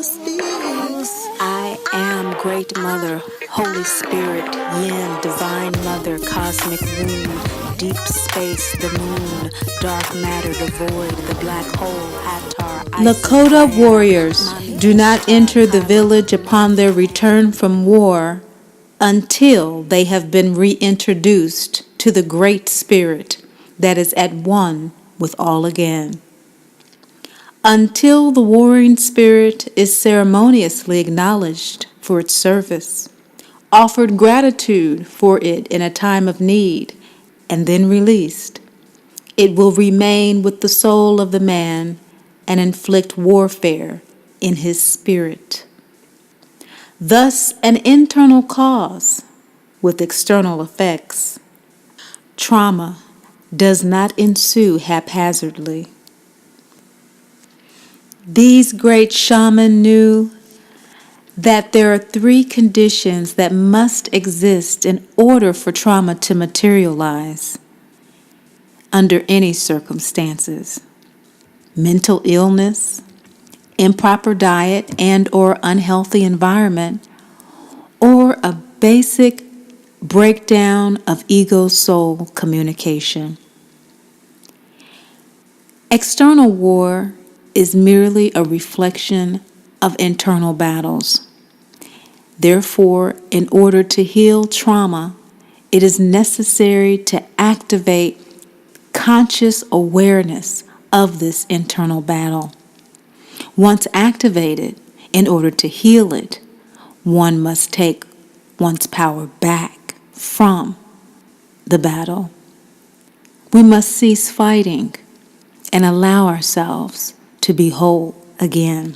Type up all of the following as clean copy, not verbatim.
I am Great Mother, Holy Spirit, Yin, Divine Mother, Cosmic Womb, Deep Space, the Moon, Dark Matter, the Void, the Black Hole, Atar, Lakota warriors do not enter the village upon their return from war until they have been reintroduced to the Great Spirit that is at one with all again. Until the warring spirit is ceremoniously acknowledged for its service, offered gratitude for it in a time of need, and then released, it will remain with the soul of the man and inflict warfare in his spirit. Thus, an internal cause with external effects. Trauma does not ensue haphazardly. These great shamans knew that there are three conditions that must exist in order for trauma to materialize under any circumstances: mental illness, improper diet and or unhealthy environment, or a basic breakdown of ego-soul communication. External war is merely a reflection of internal battles. Therefore, in order to heal trauma, it is necessary to activate conscious awareness of this internal battle. Once activated, in order to heal it, one must take one's power back from the battle. We must cease fighting and allow ourselves to be whole again.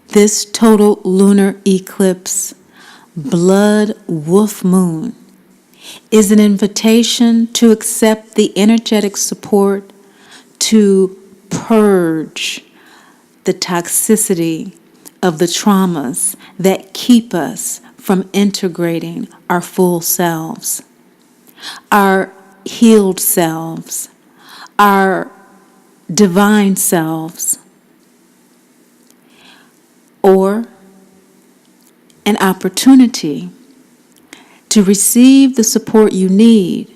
This total lunar eclipse, blood wolf moon, is an invitation to accept the energetic support to purge the toxicity of the traumas that keep us from integrating our full selves, our healed selves, our divine selves, or an opportunity to receive the support you need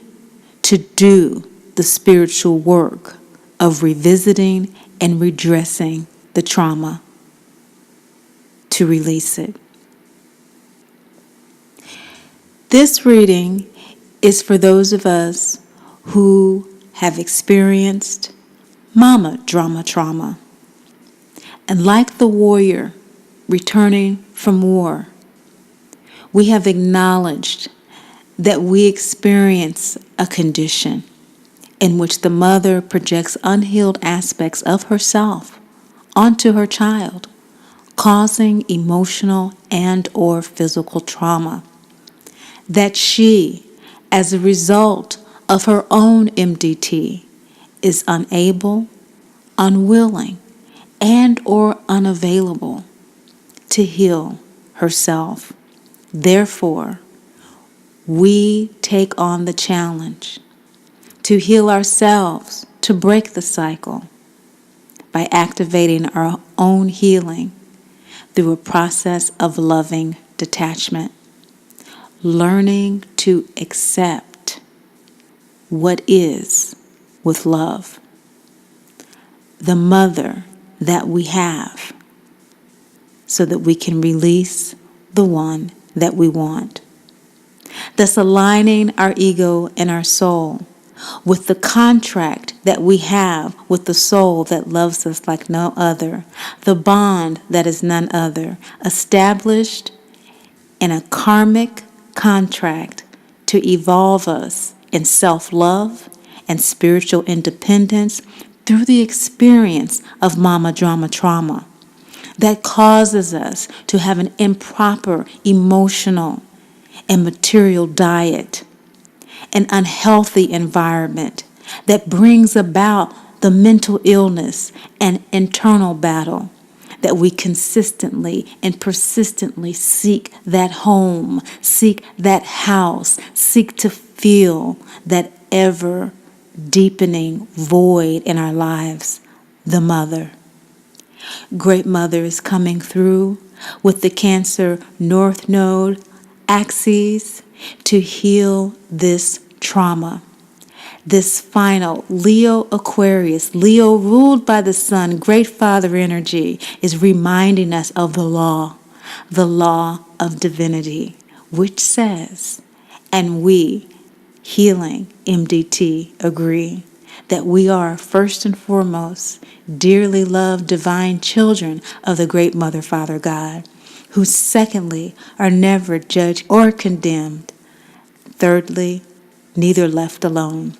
to do the spiritual work of revisiting and redressing the trauma, to release it. This reading is for those of us who have experienced mama drama trauma. And like the warrior returning from war, we have acknowledged that we experience a condition in which the mother projects unhealed aspects of herself onto her child, causing emotional and or physical trauma. That she, as a result of her own MDT, is unable, unwilling, and or unavailable to heal herself. Therefore, we take on the challenge to heal ourselves, to break the cycle by activating our own healing through a process of loving detachment, learning to accept what is with love, the mother that we have, so that we can release the one that we want. Thus aligning our ego and our soul with the contract that we have with the soul that loves us like no other, the bond that is none other, established in a karmic contract to evolve us in self-love and spiritual independence through the experience of mama drama trauma that causes us to have an improper emotional and material diet, an unhealthy environment that brings about the mental illness and internal battle that we consistently and persistently seek that home, seek that house, seek to fill that ever deepening void in our lives, the mother. Great Mother is coming through with the Cancer North Node axes to heal this trauma. This final Leo Aquarius, Leo ruled by the sun, great father energy, is reminding us of the law of divinity, which says, and we, healing MDT, agree that we are first and foremost dearly loved divine children of the great Mother, Father, God, who secondly are never judged or condemned. Thirdly, neither left alone.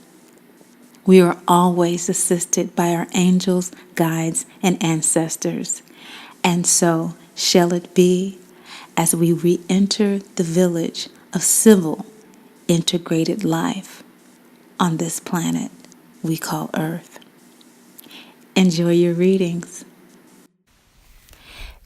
We are always assisted by our angels, guides, and ancestors. And so shall it be as we re-enter the village of civil, integrated life on this planet we call Earth. Enjoy your readings.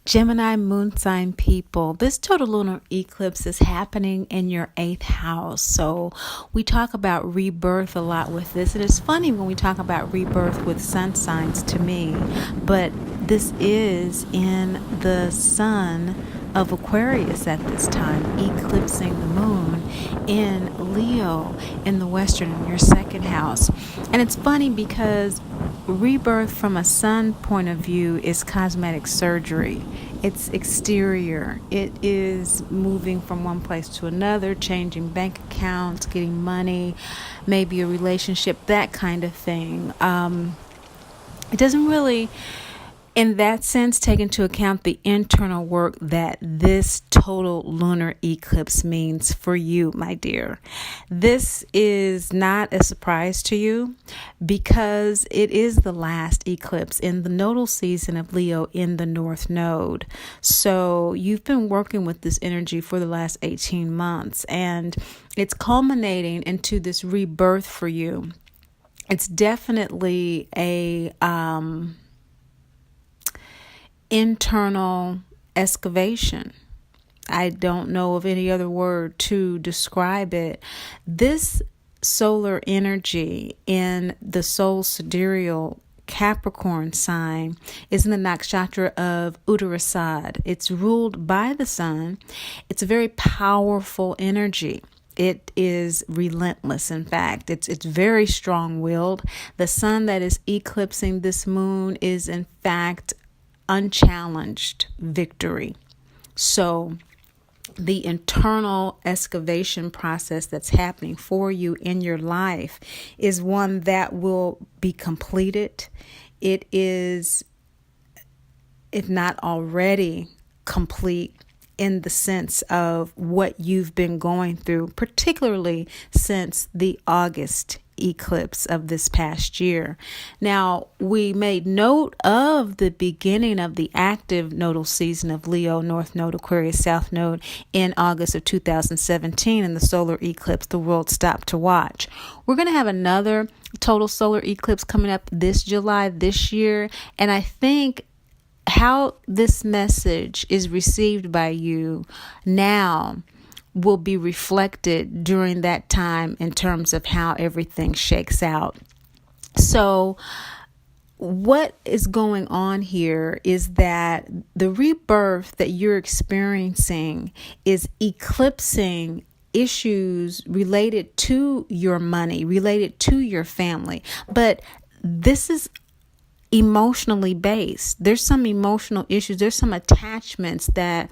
Gemini moon sign people, this total lunar eclipse is happening in your 8th house. So we talk about rebirth a lot with this. And it's funny when we talk about rebirth with sun signs to me, but this is in the sun of Aquarius at this time, eclipsing the moon in Leo in the Western, in your 2nd house. And it's funny because rebirth from a sun point of view is cosmetic surgery. It's exterior. It is moving from one place to another, changing bank accounts, getting money, maybe a relationship, that kind of thing. It doesn't really, in that sense, take into account the internal work that this total lunar eclipse means for you, my dear. This is not a surprise to you because it is the last eclipse in the nodal season of Leo in the North Node. So you've been working with this energy for the last 18 months, and it's culminating into this rebirth for you. It's definitely a internal excavation. I don't know of any other word to describe it. This solar energy in the soul sidereal Capricorn sign is in the nakshatra of Uttarasad. It's ruled by the sun. It's a very powerful energy. It is relentless. In fact, it's very strong-willed. The sun that is eclipsing this moon is in fact unchallenged victory. So the internal excavation process that's happening for you in your life is one that will be completed. It is, if not already complete, in the sense of what you've been going through, particularly since the August eclipse of this past year. Now, we made note of the beginning of the active nodal season of Leo, North Node, Aquarius, South Node in August of 2017 in the solar eclipse the world stopped to watch. We're going to have another total solar eclipse coming up this July this year, and I think how this message is received by you now will be reflected during that time in terms of how everything shakes out. So what is going on here is that the rebirth that you're experiencing is eclipsing issues related to your money, related to your family. But this is emotionally based. There's some emotional issues. There's some attachments that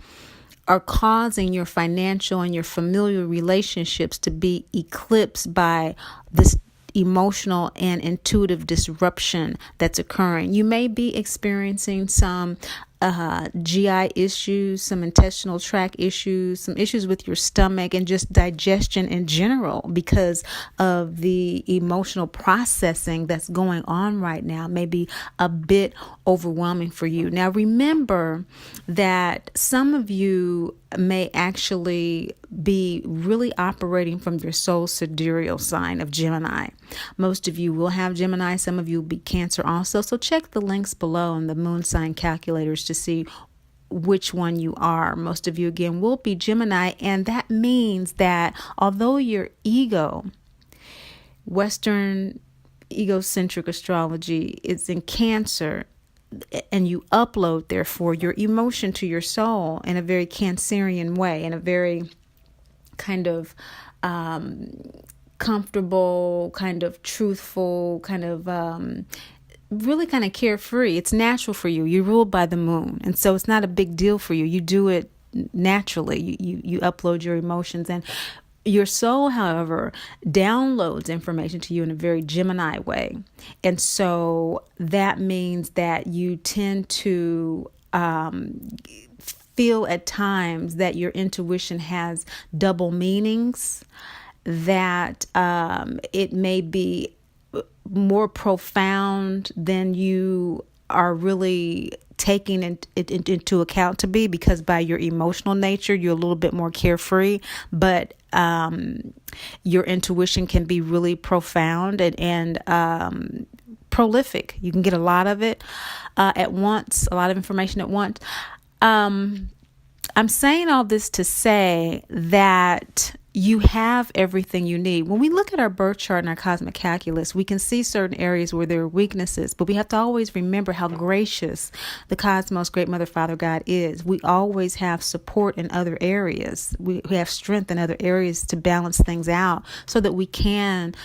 are causing your financial and your familial relationships to be eclipsed by this emotional and intuitive disruption that's occurring. You may be experiencing some GI issues, some intestinal tract issues, some issues with your stomach and just digestion in general because of the emotional processing that's going on right now. Maybe a bit overwhelming for you. Now, remember that some of you may actually be really operating from your soul sidereal sign of Gemini. Most of you will have Gemini. Some of you will be Cancer also. So check the links below in the moon sign calculators to see which one you are. Most of you, again, will be Gemini. And that means that although your ego, Western egocentric astrology, is in Cancer, and you upload, therefore, your emotion to your soul in a very Cancerian way, in a very kind of comfortable, kind of truthful, kind of really kind of carefree. It's natural for you. You're ruled by the moon. And so it's not a big deal for you. You do it naturally. You upload your emotions, and your soul, however, downloads information to you in a very Gemini way. And so that means that you tend to feel at times that your intuition has double meanings, that it may be more profound than you are really taking it into account to be, because by your emotional nature, you're a little bit more carefree, but your intuition can be really profound and prolific. You can get a lot of it at once, a lot of information at once. I'm saying all this to say that you have everything you need. When we look at our birth chart and our cosmic calculus, we can see certain areas where there are weaknesses, but we have to always remember how gracious the cosmos, Great Mother, Father God is. We always have support in other areas. We have strength in other areas to balance things out so that we can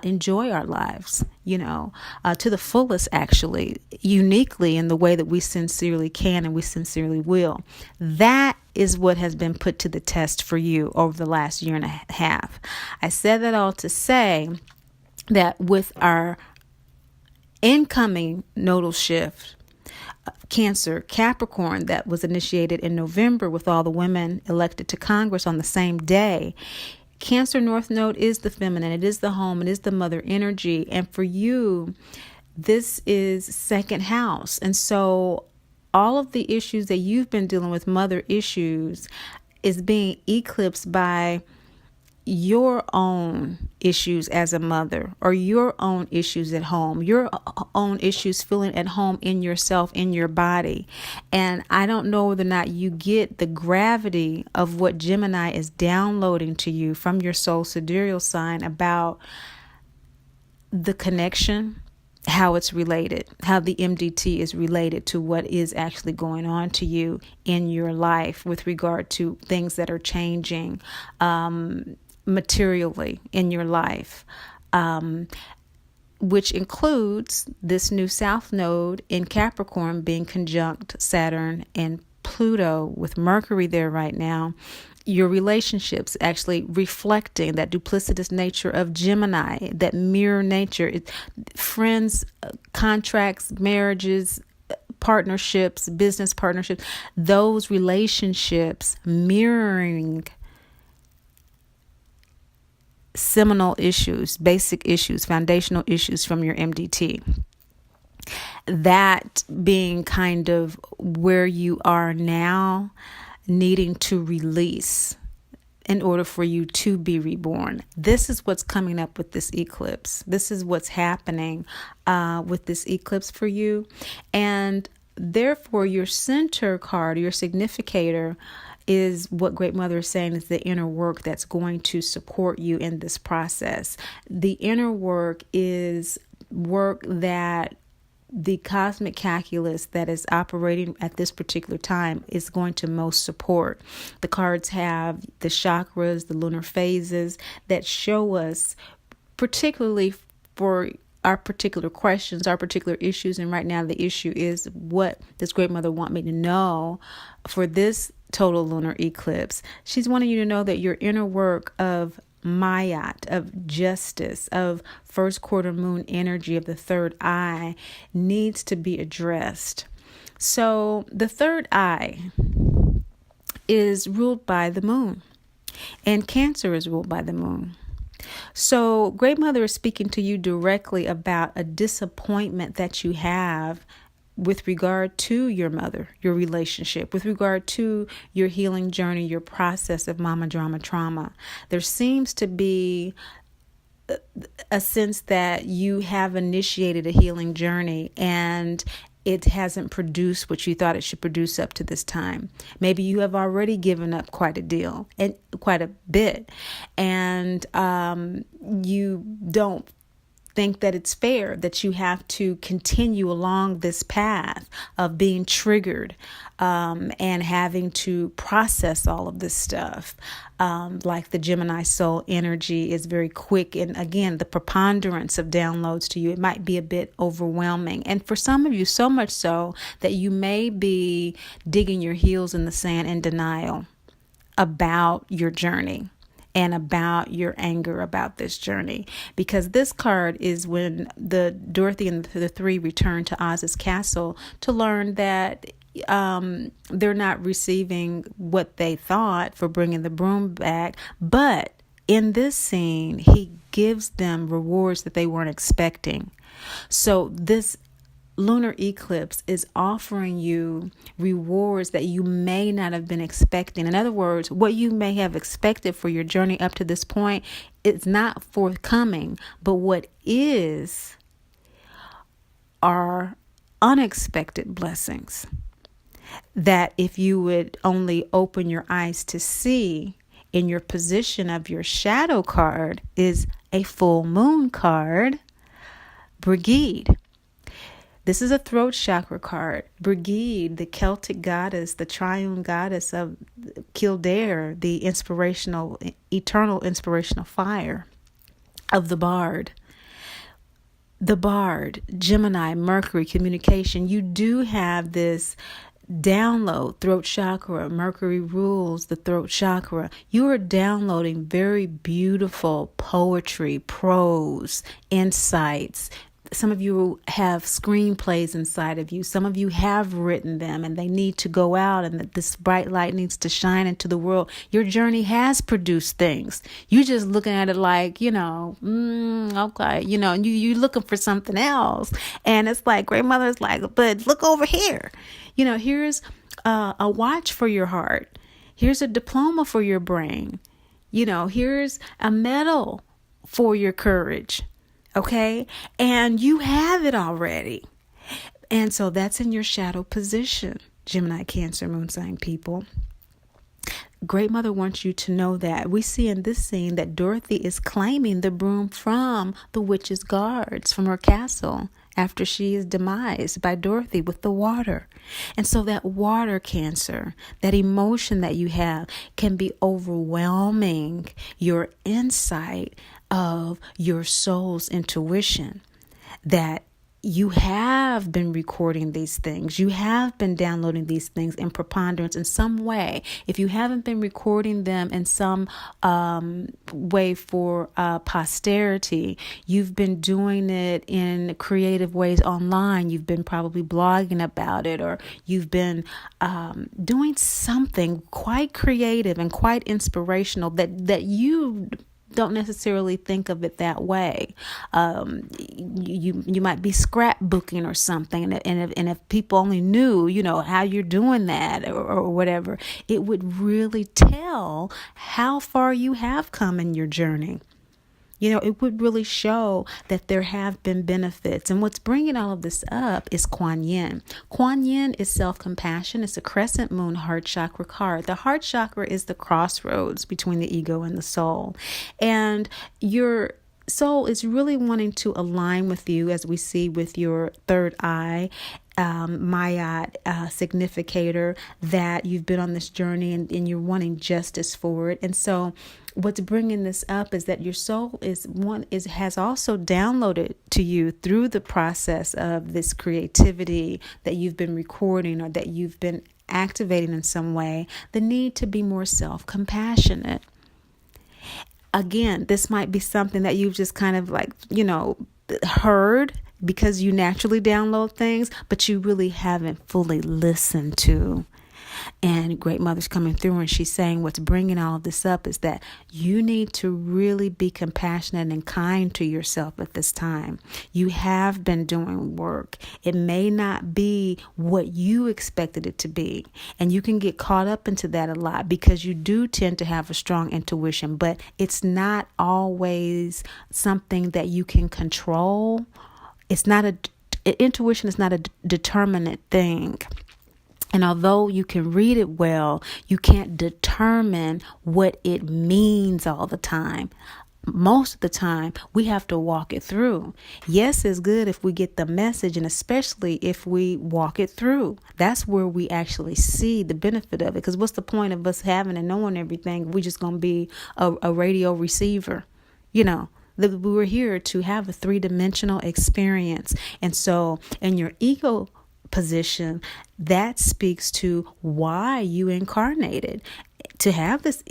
enjoy our lives, to the fullest, actually, uniquely in the way that we sincerely can and we sincerely will. That is what has been put to the test for you over the last year and a half. I said that all to say that with our incoming nodal shift, Cancer, Capricorn, that was initiated in November with all the women elected to Congress on the same day, Cancer North Node is the feminine, it is the home, it is the mother energy. And for you, this is second house. And so all of the issues that you've been dealing with, mother issues, is being eclipsed by your own issues as a mother, or your own issues at home, your own issues feeling at home in yourself, in your body. And I don't know whether or not you get the gravity of what Gemini is downloading to you from your soul sidereal sign about the connection, how it's related, how the MDT is related to what is actually going on to you in your life with regard to things that are changing materially in your life, which includes this new South Node in Capricorn being conjunct Saturn and Pluto with Mercury there right now. Your relationships actually reflecting that duplicitous nature of Gemini, that mirror nature, friends, contracts, marriages, partnerships, business partnerships, those relationships mirroring seminal issues, basic issues, foundational issues from your MDT. That being kind of where you are now, needing to release in order for you to be reborn. This is what's coming up with this eclipse. This is what's happening with this eclipse for you. And therefore, your center card, your significator, is what Great Mother is saying is the inner work that's going to support you in this process. The inner work is work that the cosmic calculus that is operating at this particular time is going to most support. The cards have the chakras, the lunar phases that show us, particularly for our particular questions, our particular issues. And right now the issue is, what does Great Mother want me to know for this total lunar eclipse? She's wanting you to know that your inner work of Mayat, of justice, of first quarter moon energy, of the third eye needs to be addressed. So the third eye is ruled by the moon, and Cancer is ruled by the moon. So Great Mother is speaking to you directly about a disappointment that you have with regard to your mother, your relationship, with regard to your healing journey, your process of mama drama trauma. There seems to be a sense that you have initiated a healing journey and it hasn't produced what you thought it should produce up to this time. Maybe you have already given up quite a deal and quite a bit, and you don't think that it's fair that you have to continue along this path of being triggered and having to process all of this stuff. Like the Gemini soul energy is very quick. And again, the preponderance of downloads to you, it might be a bit overwhelming. And for some of you, so much so that you may be digging your heels in the sand in denial about your journey and about your anger about this journey. Because this card is when the Dorothy and the three return to Oz's castle to learn that they're not receiving what they thought for bringing the broom back. But in this scene, he gives them rewards that they weren't expecting. So this lunar eclipse is offering you rewards that you may not have been expecting. In other words, what you may have expected for your journey up to this point, it's not forthcoming. But what is are unexpected blessings that if you would only open your eyes to see in your position of your shadow card is a full moon card, Brigid. This is a throat chakra card. Brigid, the Celtic goddess, the triune goddess of Kildare, the eternal inspirational fire of the bard. The bard, Gemini, Mercury, communication. You do have this download, throat chakra. Mercury rules the throat chakra. You are downloading very beautiful poetry, prose, insights. Some of you have screenplays inside of you. Some of you have written them and they need to go out and this bright light needs to shine into the world. Your journey has produced things. You're just looking at it like, okay, and you're looking for something else. And it's like, Great Mother's like, but look over here. Here's a watch for your heart. Here's a diploma for your brain. Here's a medal for your courage. Okay. And you have it already. And so that's in your shadow position, Gemini, Cancer, moon sign people. Great Mother wants you to know that. We see in this scene that Dorothy is claiming the broom from the witch's guards from her castle after she is demised by Dorothy with the water. And so that water, Cancer, that emotion that you have can be overwhelming your insight of your soul's intuition, that you have been recording these things. You have been downloading these things in preponderance in some way. If you haven't been recording them in some way for posterity, you've been doing it in creative ways online. You've been probably blogging about it, or you've been doing something quite creative and quite inspirational that you don't necessarily think of it that way. You might be scrapbooking or something, and if people only knew, how you're doing that or whatever, it would really tell how far you have come in your journey. It would really show that there have been benefits. And what's bringing all of this up is Kuan Yin. Kuan Yin is self-compassion. It's a crescent moon heart chakra card. The heart chakra is the crossroads between the ego and the soul. And your soul is really wanting to align with you, as we see with your third eye, Mayat significator, that you've been on this journey and you're wanting justice for it. And so what's bringing this up is that your soul has also downloaded to you through the process of this creativity that you've been recording or that you've been activating in some way, the need to be more self-compassionate. Again, this might be something that you've just kind of heard because you naturally download things, but you really haven't fully listened to. And Great Mother's coming through and she's saying what's bringing all of this up is that you need to really be compassionate and kind to yourself at this time. You have been doing work. It may not be what you expected it to be. And you can get caught up into that a lot because you do tend to have a strong intuition, but it's not always something that you can control. Intuition is not a determinate thing. And although you can read it well, you can't determine what it means all the time. most of the time we have to walk it through. Yes, it's good if we get the message, and especially if we walk it through. That's where we actually see the benefit of it. Because what's the point of us having and knowing everything? We're just going to be a radio receiver. You know, that we were here to have a three-dimensional experience. And so in your ego position, that speaks to why you incarnated, to have this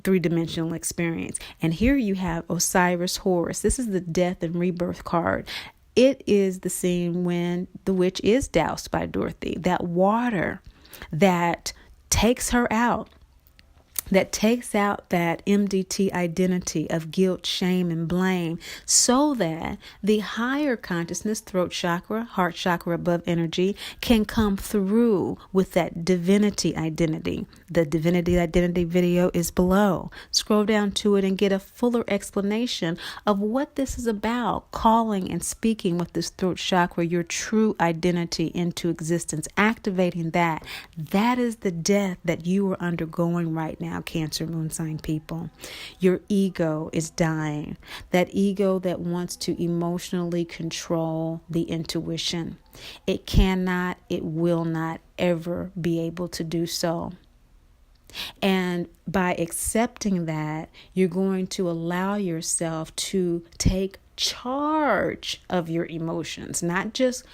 three-dimensional experience. And here you have Osiris Horus. This is the death and rebirth card. It is the scene when the witch is doused by Dorothy. That water that takes her out, that takes out that MDT identity of guilt, shame, and blame, so that the higher consciousness, throat chakra, heart chakra above energy, can come through with that divinity identity. The divinity identity video is below. Scroll down to it and get a fuller explanation of what this is about, calling and speaking with this throat chakra, your true identity into existence, activating that. That is the death that you are undergoing right now, Cancer moon sign people. Your ego is dying. That ego that wants to emotionally control the intuition. It cannot, it will not ever be able to do so. And by accepting that, you're going to allow yourself to take charge of your emotions, not just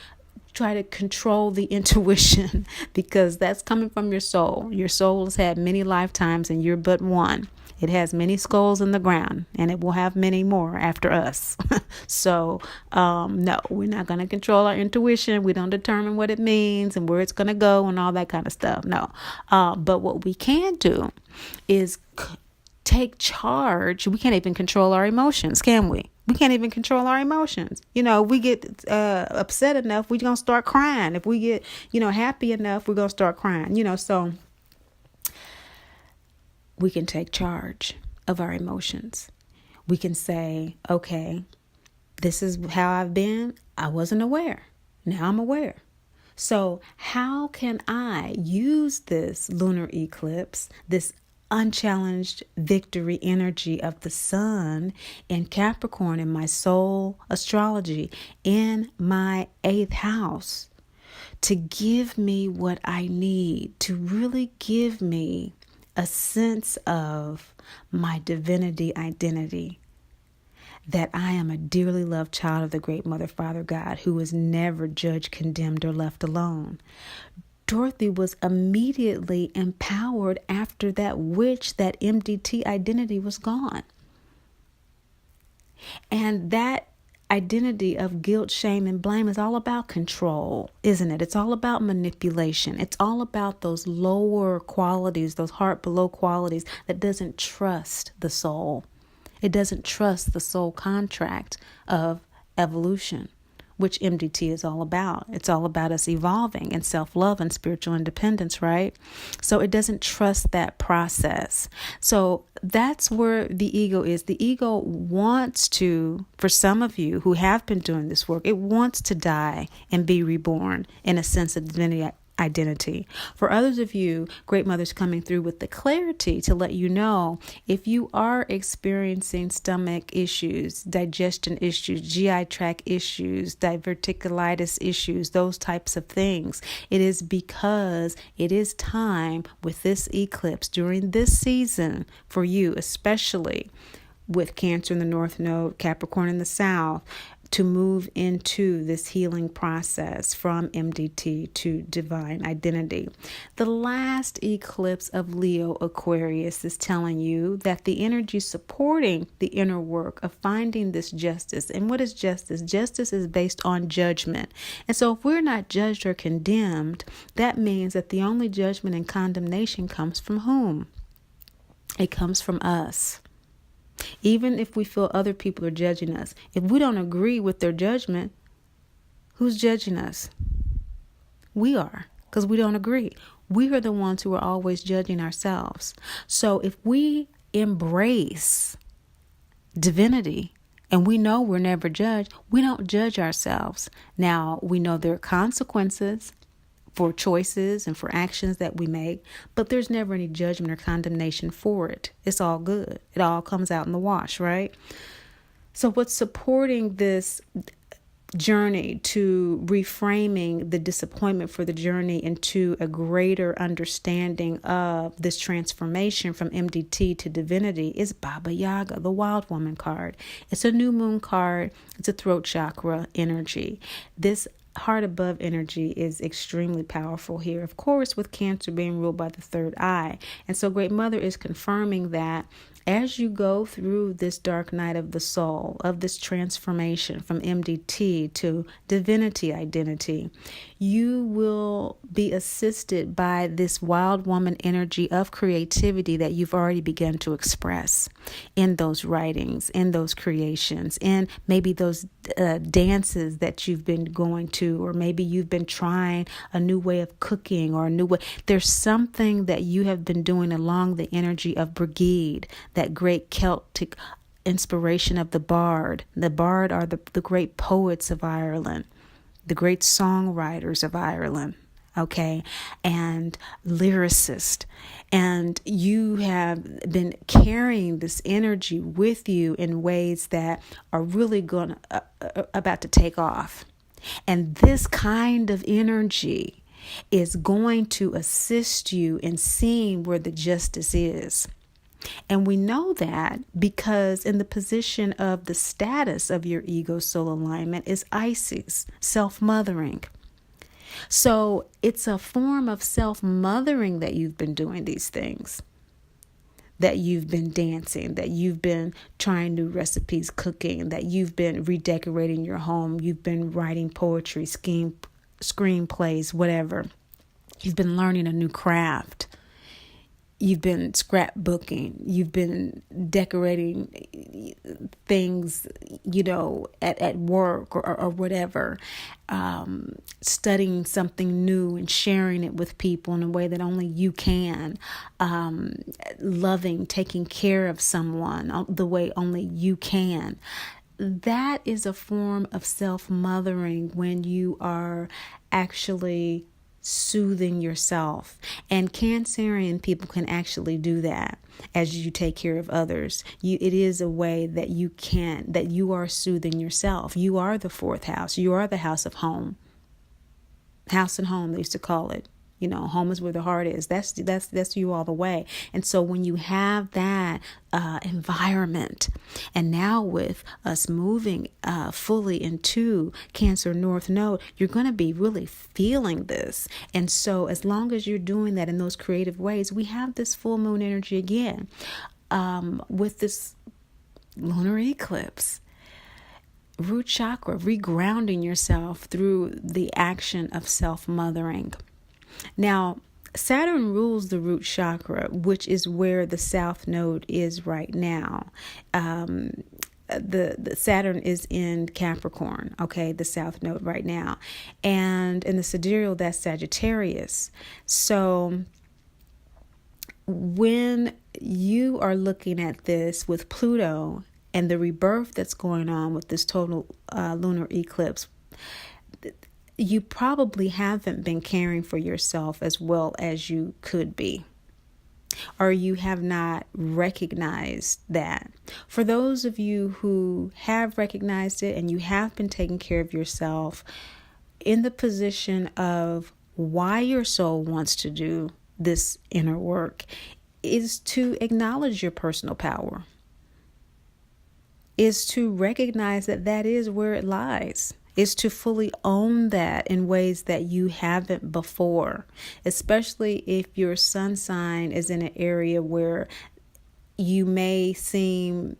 try to control the intuition, because that's coming from your soul. Your soul has had many lifetimes and you're but one. It has many skulls in the ground, and it will have many more after us. So, no, we're not going to control our intuition. We don't determine what it means and where it's going to go and all that kind of stuff. No. But what we can do is take charge. We can't even control our emotions, can we? We can't even control our emotions. You know, we get upset enough, we're going to start crying. If we get, happy enough, we're going to start crying. So we can take charge of our emotions. We can say, okay, this is how I've been. I wasn't aware. Now I'm aware. So how can I use this lunar eclipse, this unchallenged victory energy of the sun in Capricorn in my soul astrology in my 8th house, to give me what I need, to really give me a sense of my divinity identity, that I am a dearly loved child of the great Mother, Father, God, who is never judged, condemned, or left alone. Dorothy was immediately empowered after that witch, that MDT identity was gone. And that identity of guilt, shame, and blame is all about control, isn't it? It's all about manipulation. It's all about those lower qualities, those heart below qualities that doesn't trust the soul. It doesn't trust the soul contract of evolution, which MDT is all about. It's all about us evolving and self-love and spiritual independence, right? So it doesn't trust that process. So that's where the ego is. The ego wants to, for some of you who have been doing this work, it wants to die and be reborn in a sense of divinity identity. For others of you, Great Mother's coming through with the clarity to let you know if you are experiencing stomach issues, digestion issues, GI tract issues, diverticulitis issues, those types of things. It is because it is time with this eclipse during this season for you, especially with Cancer in the North Node, Capricorn in the South, to move into this healing process from MDT to divine identity. The last eclipse of Leo Aquarius is telling you that the energy supporting the inner work of finding this justice. And what is justice? Justice is based on judgment. And so if we're not judged or condemned, that means that the only judgment and condemnation comes from whom? It comes from us. Even if we feel other people are judging us, if we don't agree with their judgment, who's judging us? We are, because we don't agree. We are the ones who are always judging ourselves. So if we embrace divinity and we know we're never judged, we don't judge ourselves. Now, we know there are consequences for choices and for actions that we make, but there's never any judgment or condemnation for it. It's all good. It all comes out in the wash, right? So what's supporting this journey to reframing the disappointment for the journey into a greater understanding of this transformation from MDT to divinity is Baba Yaga, the Wild Woman card. It's a new moon card. It's a throat chakra energy. This heart above energy is extremely powerful here, of course, with Cancer being ruled by the third eye. And so Great Mother is confirming that as you go through this dark night of the soul, of this transformation from MDT to divinity identity, you will be assisted by this wild woman energy of creativity that you've already begun to express in those writings, in those creations, in maybe those dances that you've been going to, or maybe you've been trying a new way of cooking or a new way. There's something that you have been doing along the energy of Brigid, that great Celtic inspiration of the bard. The bard are the great poets of Ireland, the great songwriters of Ireland, okay, and lyricists. And you have been carrying this energy with you in ways that are really about to take off. And this kind of energy is going to assist you in seeing where the justice is. And we know that because in the position of the status of your ego soul alignment is Isis, self-mothering. So it's a form of self-mothering that you've been doing these things, that you've been dancing, that you've been trying new recipes, cooking, that you've been redecorating your home, you've been writing poetry, screenplays, whatever. You've been learning a new craft. You've been scrapbooking. You've been decorating things, at work or whatever. Studying something new and sharing it with people in a way that only you can. Loving, taking care of someone the way only you can. That is a form of self-mothering when you are actually soothing yourself. And Cancerian people can actually do that as you take care of others. It is a way that you are soothing yourself. You are the fourth house. You are the house of home. House and home, they used to call it. Home is where the heart is. That's you all the way. And so when you have that environment, and now with us moving fully into Cancer North Node, you're going to be really feeling this. And so as long as you're doing that in those creative ways, we have this full moon energy again with this lunar eclipse. Root chakra, regrounding yourself through the action of self-mothering. Now, Saturn rules the root chakra, which is where the south node is right now. The Saturn is in Capricorn, okay, the south node right now. And in the sidereal, that's Sagittarius. So when you are looking at this with Pluto and the rebirth that's going on with this total lunar eclipse, you probably haven't been caring for yourself as well as you could be, or you have not recognized that. For those of you who have recognized it and you have been taking care of yourself, in the position of why your soul wants to do this inner work is to acknowledge your personal power, is to recognize that is where it lies. Is to fully own that in ways that you haven't before, especially if your sun sign is in an area where you may seem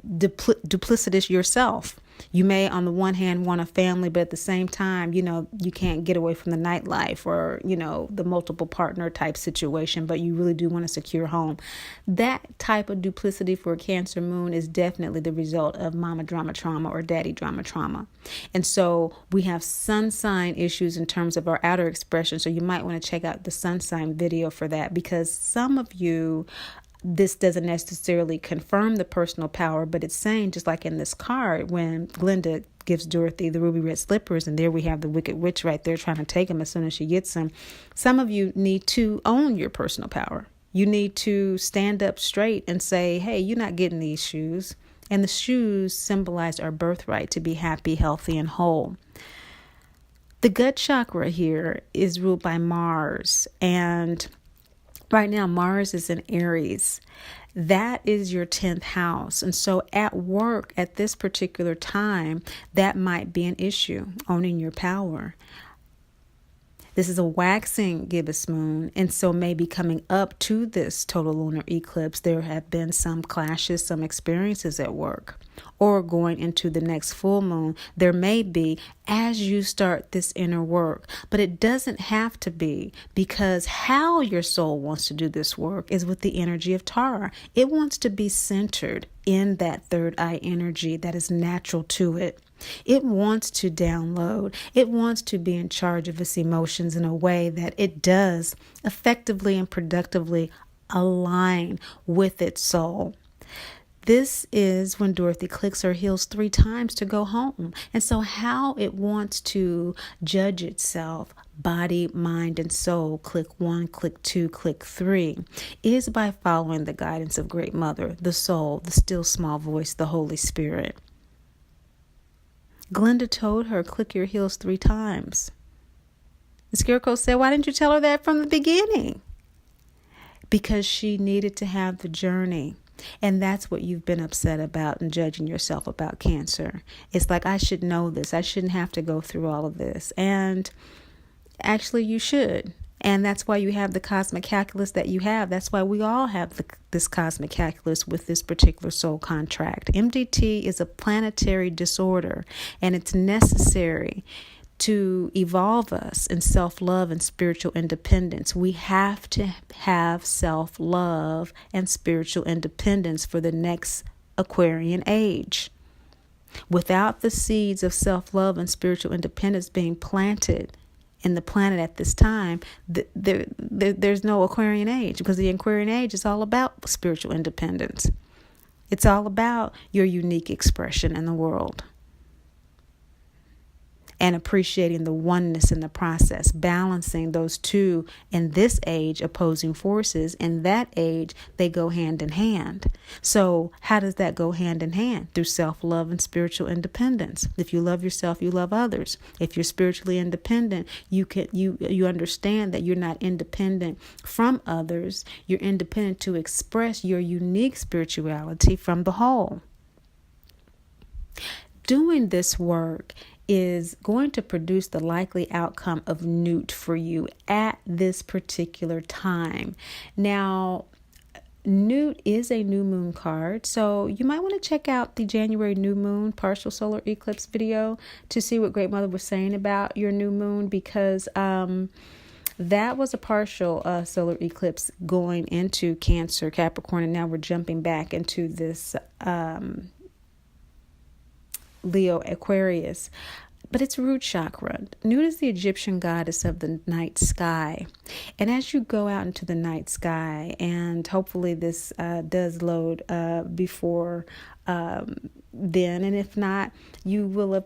duplicitous yourself. You may, on the one hand, want a family, but at the same time, you can't get away from the nightlife or, the multiple partner type situation, but you really do want a secure home. That type of duplicity for a Cancer moon is definitely the result of mama drama trauma or daddy drama trauma. And so we have sun sign issues in terms of our outer expression. So you might want to check out the sun sign video for that, because some of you, this doesn't necessarily confirm the personal power, but it's saying, just like in this card, when Glinda gives Dorothy the ruby red slippers, and there we have the Wicked Witch right there trying to take them as soon as she gets them. Some of you need to own your personal power. You need to stand up straight and say, hey, you're not getting these shoes. And the shoes symbolize our birthright to be happy, healthy, and whole. The gut chakra here is ruled by Mars, and right now Mars is in Aries. That is your 10th house. And so at work at this particular time, that might be an issue, owning your power. This is a waxing gibbous moon, and so maybe coming up to this total lunar eclipse, there have been some clashes, some experiences at work. Or going into the next full moon, there may be as you start this inner work. But it doesn't have to be, because how your soul wants to do this work is with the energy of Tara. It wants to be centered in that third eye energy that is natural to it. It wants to download. It wants to be in charge of its emotions in a way that it does effectively and productively align with its soul. This is when Dorothy clicks her heels 3 times to go home. And so how it wants to judge itself, body, mind, and soul, click 1, click 2, click 3, is by following the guidance of Great Mother, the soul, the still small voice, the Holy Spirit. Glinda told her, click your heels 3 times. The Scarecrow said, why didn't you tell her that from the beginning? Because she needed to have the journey. And that's what you've been upset about and judging yourself about, Cancer. It's like, I should know this. I shouldn't have to go through all of this. And actually you should. And that's why you have the cosmic calculus that you have. That's why we all have this cosmic calculus with this particular soul contract. MDT is a planetary disorder, and it's necessary to evolve us in self-love and spiritual independence. We have to have self-love and spiritual independence for the next Aquarian age. Without the seeds of self-love and spiritual independence being planted in the planet at this time, there's no Aquarian age, because the Aquarian age is all about spiritual independence. It's all about your unique expression in the world. And appreciating the oneness in the process, balancing those two in this age opposing forces. In that age, they go hand in hand. So how does that go hand in hand? Through self-love and spiritual independence. If you love yourself, you love others. If you're spiritually independent, you understand that you're not independent from others. You're independent to express your unique spirituality from the whole. Doing this work is going to produce the likely outcome of Newt for you at this particular time. Now, Newt is a new moon card, so you might want to check out the January new moon partial solar eclipse video to see what Great Mother was saying about your new moon, because that was a partial solar eclipse going into Cancer, Capricorn, and now we're jumping back into this Leo, Aquarius. But it's root chakra. Nut is the Egyptian goddess of the night sky. And as you go out into the night sky, and hopefully this does load before then, and if not, you will have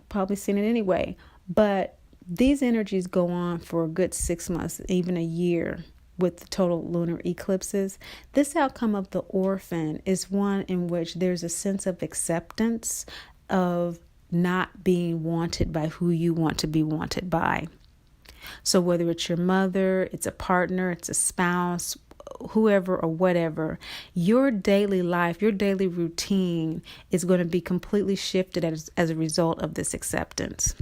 probably seen it anyway. But these energies go on for a good 6 months, even a year, with the total lunar eclipses. This outcome of the orphan is one in which there's a sense of acceptance of not being wanted by who you want to be wanted by. So whether it's your mother, it's a partner, it's a spouse, whoever or whatever, your daily life, your daily routine is going to be completely shifted as a result of this acceptance.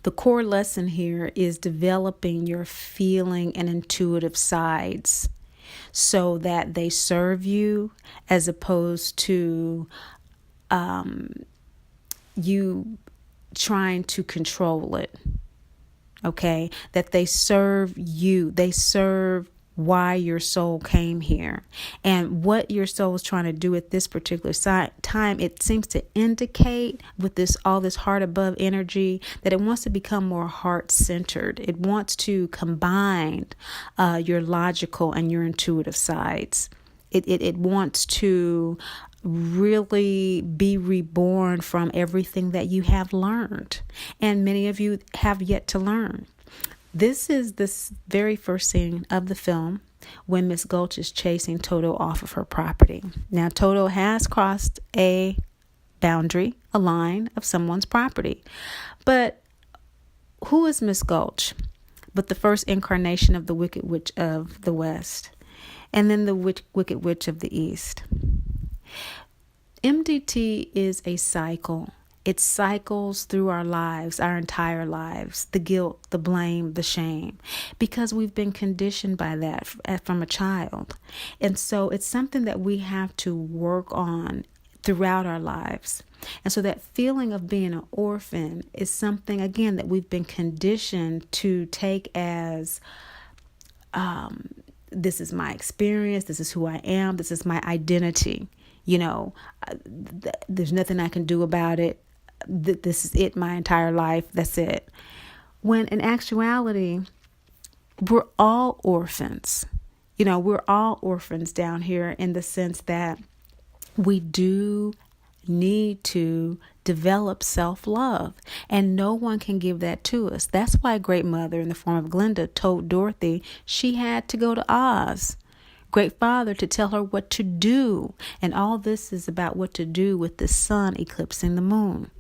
The core lesson here is developing your feeling and intuitive sides so that they serve you, as opposed to you trying to control it. Okay? That they serve you. They serve why your soul came here and what your soul is trying to do at this particular time. It seems to indicate with all this heart above energy that it wants to become more heart centered. It wants to combine your logical and your intuitive sides. It wants to really be reborn from everything that you have learned, and many of you have yet to learn. This is this very first scene of the film when Miss Gulch is chasing Toto off of her property. Now, Toto has crossed a boundary, a line of someone's property. But who is Miss Gulch but the first incarnation of the Wicked Witch of the West, and then the Wicked Witch of the East? MDT is a cycle. It cycles through our lives, our entire lives, the guilt, the blame, the shame, because we've been conditioned by that from a child. And so it's something that we have to work on throughout our lives. And so that feeling of being an orphan is something, again, that we've been conditioned to take as this is my experience, this is who I am, this is my identity. There's nothing I can do about it. This is it, my entire life. That's it. When in actuality, we're all orphans. We're all orphans down here in the sense that we do need to develop self-love, and no one can give that to us. That's why Great Mother, in the form of Glinda, told Dorothy she had to go to Oz. Great Father to tell her what to do. And all this is about what to do with the sun eclipsing the moon.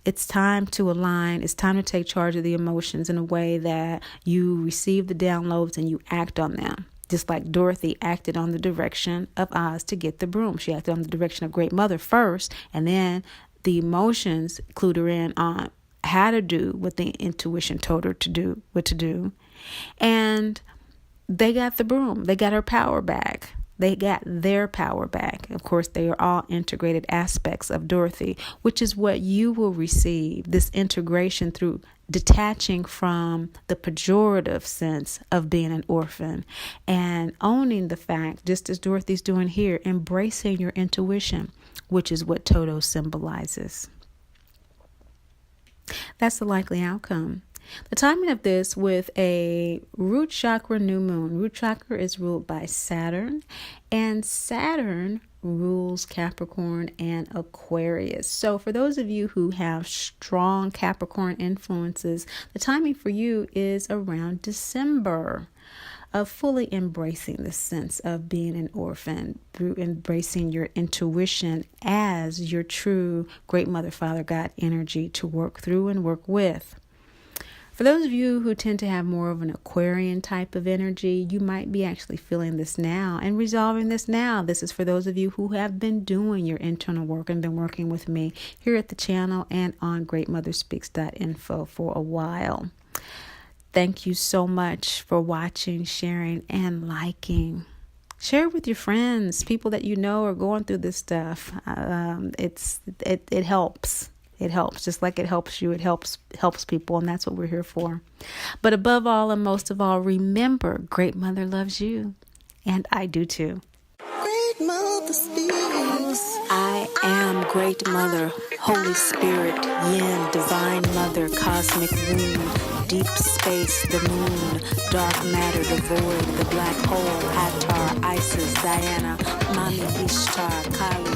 It's time to align. It's time to take charge of the emotions in a way that you receive the downloads and you act on them. Just like Dorothy acted on the direction of Oz to get the broom. She acted on the direction of Great Mother first, and then the emotions clued her in on how to do what the intuition told her to do, what to do. And they got the broom. They got her power back. They got their power back. Of course, they are all integrated aspects of Dorothy, which is what you will receive, this integration through detaching from the pejorative sense of being an orphan and owning the fact, just as Dorothy's doing here, embracing your intuition, which is what Toto symbolizes. That's the likely outcome. The timing of this with a root chakra new moon. Root chakra is ruled by Saturn, and Saturn rules Capricorn and Aquarius. So for those of you who have strong Capricorn influences, the timing for you is around December, of fully embracing the sense of being an orphan through embracing your intuition as your true Great Mother, Father, God energy to work through and work with. For those of you who tend to have more of an Aquarian type of energy, you might be actually feeling this now and resolving this now. This is for those of you who have been doing your internal work and been working with me here at the channel and on greatmotherspeaks.info for a while. Thank you so much for watching, sharing, and liking. Share it with your friends, people that you know are going through this stuff. It helps. It helps, just like it helps you. It helps people, and that's what we're here for. But above all and most of all, remember, Great Mother loves you, and I do too. Great Mother speaks. I am Great Mother, Holy Spirit, Yin, Divine Mother, Cosmic Womb, Deep Space, the Moon, Dark Matter, the Void, the Black Hole, Hathor, Isis, Diana, Mami, Ishtar, Kali,